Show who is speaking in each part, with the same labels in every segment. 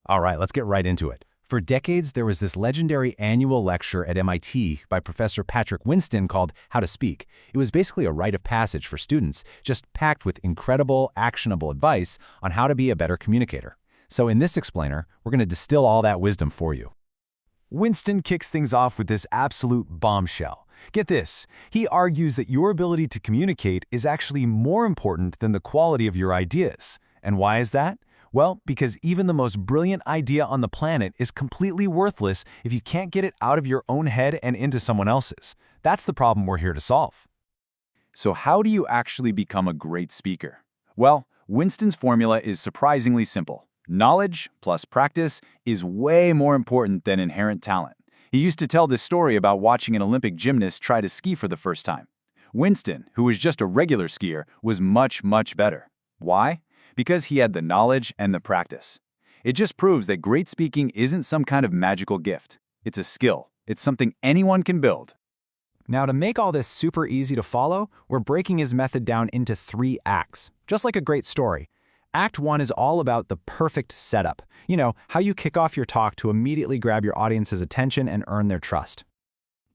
Speaker 1: All right, let's get right into it. For decades, there was this legendary annual lecture at MIT by Professor Patrick Winston called How to Speak. It was basically a rite of passage for students, just packed with incredible, actionable advice on how to be a better communicator. So in this explainer, we're going to distill all that wisdom for you. Winston kicks things off with this absolute bombshell. Get this, he argues that your ability to communicate is actually more important than the quality of your ideas. And why is that? Well, because even the most brilliant idea on the planet is completely worthless if you can't get it out of your own head and into someone else's. That's the problem we're here to solve.
Speaker 2: So how do you actually become a great speaker? Well, Winston's formula is surprisingly simple. Knowledge plus practice is way more important than inherent talent. He used to tell this story about watching an Olympic gymnast try to ski for the first time. Winston, who was just a regular skier, was much, much better. Why? Because he had the knowledge and the practice. It just proves that great speaking isn't some kind of magical gift. It's a skill. It's something anyone can build.
Speaker 1: Now, to make all this super easy to follow, we're breaking his method down into 3 acts, just like a great story. Act 1 is all about the perfect setup. You know, how you kick off your talk to immediately grab your audience's attention and earn their trust.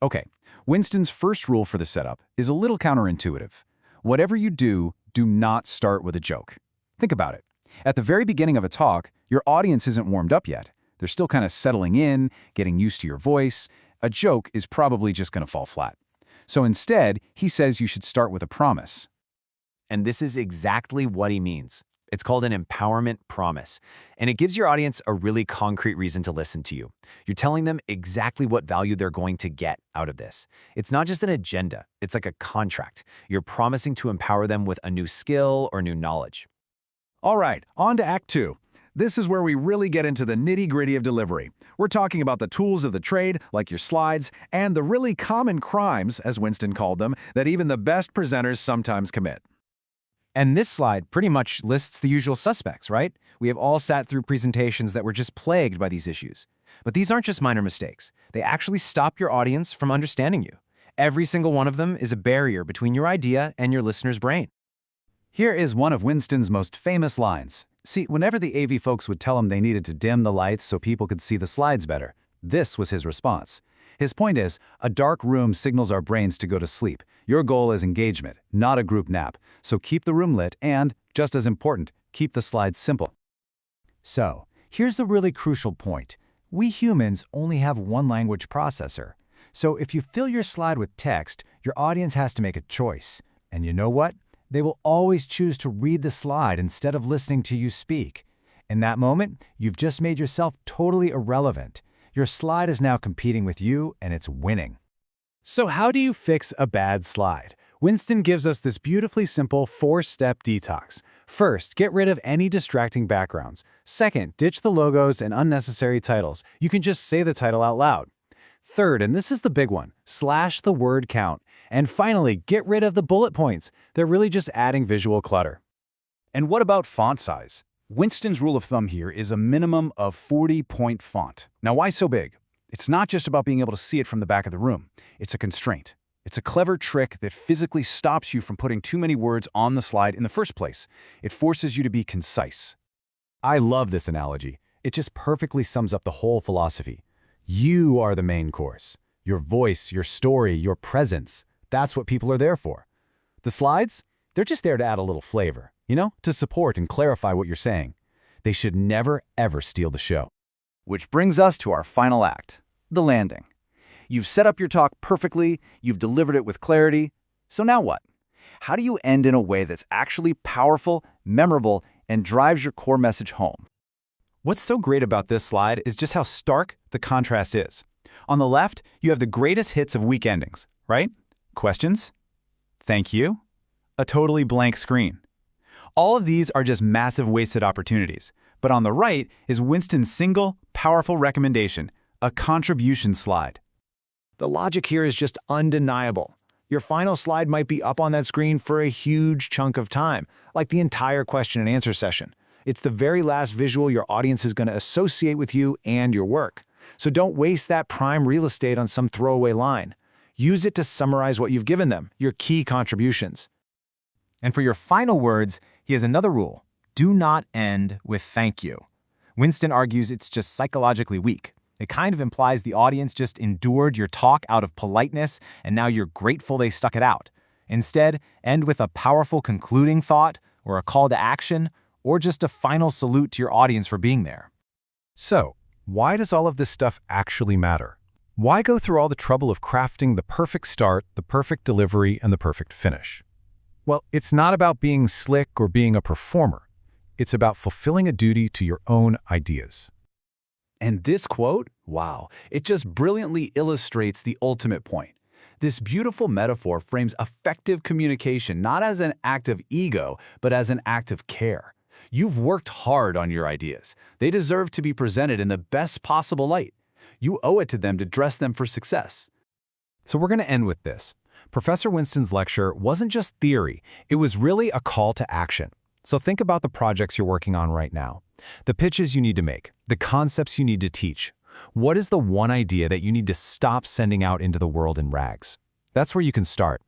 Speaker 1: Okay, Winston's first rule for the setup is a little counterintuitive. Whatever you do, do not start with a joke. Think about it. At the very beginning of a talk, your audience isn't warmed up yet. They're still kind of settling in, getting used to your voice. A joke is probably just going to fall flat. So instead, he says you should start with a promise. And this is exactly what he means. It's called an empowerment promise, and it gives your audience a really concrete reason to listen to you. You're telling them exactly what value they're going to get out of this. It's not just an agenda, it's like a contract. You're promising to empower them with a new skill or new knowledge.
Speaker 3: All right, on to Act 2. This is where we really get into the nitty-gritty of delivery. We're talking about the tools of the trade, like your slides, and the really common crimes, as Winston called them, that even the best presenters sometimes commit.
Speaker 1: And this slide pretty much lists the usual suspects, right? We have all sat through presentations that were just plagued by these issues. But these aren't just minor mistakes. They actually stop your audience from understanding you. Every single one of them is a barrier between your idea and your listener's brain.
Speaker 2: Here is one of Winston's most famous lines. See, whenever the AV folks would tell him they needed to dim the lights so people could see the slides better, this was his response. His point is, a dark room signals our brains to go to sleep. Your goal is engagement, not a group nap. So keep the room lit and, just as important, keep the slides simple.
Speaker 1: So, here's the really crucial point. We humans only have one language processor. So if you fill your slide with text, your audience has to make a choice. And you know what? They will always choose to read the slide instead of listening to you speak. In that moment, you've just made yourself totally irrelevant. Your slide is now competing with you, and it's winning. So how do you fix a bad slide? Winston gives us this beautifully simple 4-step detox. First, get rid of any distracting backgrounds. Second, ditch the logos and unnecessary titles. You can just say the title out loud. Third, and this is the big one, slash the word count. And finally, get rid of the bullet points. They're really just adding visual clutter.
Speaker 2: And what about font size? Winston's rule of thumb here is a minimum of 40-point font. Now, why so big? It's not just about being able to see it from the back of the room. It's a constraint. It's a clever trick that physically stops you from putting too many words on the slide in the first place. It forces you to be concise.
Speaker 1: I love this analogy. It just perfectly sums up the whole philosophy. You are the main course. Your voice, your story, your presence. That's what people are there for. The slides? They're just there to add a little flavor, to support and clarify what you're saying. They should never, ever steal the show.
Speaker 2: Which brings us to our final act, the landing. You've set up your talk perfectly, you've delivered it with clarity. So now what? How do you end in a way that's actually powerful, memorable, and drives your core message home?
Speaker 1: What's so great about this slide is just how stark the contrast is. On the left, you have the greatest hits of week endings, right? Questions? Thank you? A totally blank screen. All of these are just massive wasted opportunities. But on the right is Winston's single, powerful recommendation, a contribution slide. The logic here is just undeniable. Your final slide might be up on that screen for a huge chunk of time, like the entire question and answer session. It's the very last visual your audience is going to associate with you and your work. So don't waste that prime real estate on some throwaway line. Use it to summarize what you've given them, your key contributions. And for your final words, he has another rule. Do not end with thank you. Winston argues it's just psychologically weak. It kind of implies the audience just endured your talk out of politeness, and now you're grateful they stuck it out. Instead, end with a powerful concluding thought, or a call to action, or just a final salute to your audience for being there.
Speaker 3: So, why does all of this stuff actually matter? Why go through all the trouble of crafting the perfect start, the perfect delivery, and the perfect finish? Well, it's not about being slick or being a performer. It's about fulfilling a duty to your own ideas.
Speaker 2: And this quote, wow, it just brilliantly illustrates the ultimate point. This beautiful metaphor frames effective communication not as an act of ego, but as an act of care. You've worked hard on your ideas. They deserve to be presented in the best possible light. You owe it to them to dress them for success.
Speaker 1: So we're going to end with this. Professor Winston's lecture wasn't just theory, it was really a call to action. So think about the projects you're working on right now, the pitches you need to make, the concepts you need to teach. What is the one idea that you need to stop sending out into the world in rags? That's where you can start.